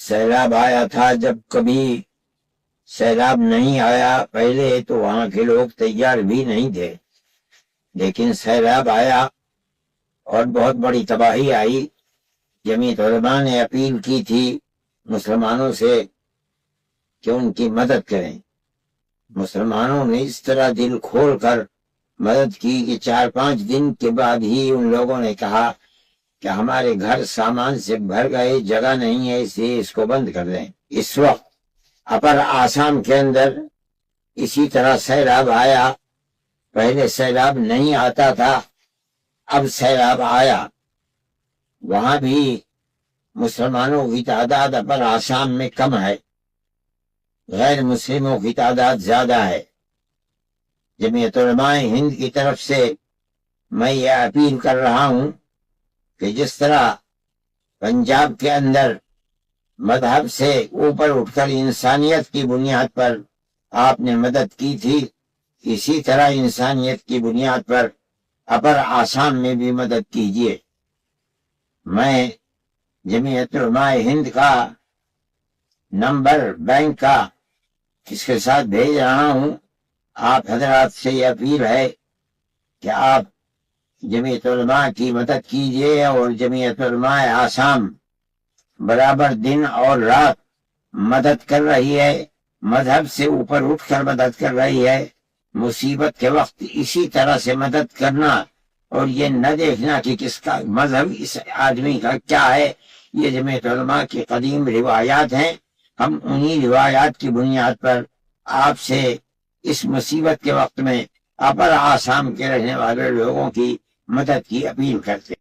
سیلاب آیا تھا، جب کبھی سیلاب نہیں آیا پہلے تو وہاں کے لوگ تیار بھی نہیں تھے، لیکن سیلاب آیا اور بہت بڑی تباہی آئی۔ جمعیت علماء نے اپیل کی تھی مسلمانوں سے کہ ان کی مدد کریں۔ مسلمانوں نے اس طرح دل کھول کر مدد کی کہ 4-5 دن کے بعد ہی ان لوگوں نے کہا کہ ہمارے گھر سامان سے بھر گئے، جگہ نہیں ہے، اس لیے اس کو بند کر دیں۔ اس وقت اپر آسام کے اندر اسی طرح سیلاب آیا۔ پہلے سیلاب نہیں آتا تھا، اب سیلاب آیا۔ وہاں بھی مسلمانوں کی تعداد اپر آسام میں کم ہے، غیر مسلموں کی تعداد زیادہ ہے۔ جمعیت علماء ہند کی طرف سے میں یہ اپیل کر رہا ہوں کہ جس طرح پنجاب کے اندر مذہب سے اوپر اٹھ کر انسانیت کی بنیاد پر آپ نے مدد کی تھی، اسی طرح انسانیت کی بنیاد پر اپر آسام میں بھی مدد کیجیے۔ میں جمعیت علماء ہند کا نمبر بینک کا اس کے ساتھ بھیج رہا ہوں۔ آپ حضرات سے یہ اپیل ہے کہ آپ جمعیت علماء کی مدد کیجیے، اور جمعیت علماء آسام برابر دن اور رات مدد کر رہی ہے، مذہب سے اوپر اٹھ کر مدد کر رہی ہے۔ مصیبت کے وقت اسی طرح سے مدد کرنا، اور یہ نہ دیکھنا کہ کس کا مذہب اس آدمی کا کیا ہے۔ یہ جمعیت علماء کی قدیم روایات ہیں، ہم انہی روایات کی بنیاد پر آپ سے اس مصیبت کے وقت میں اپر آسام کے رہنے والے لوگوں کی مدد کی اپیل کرتے ہیں۔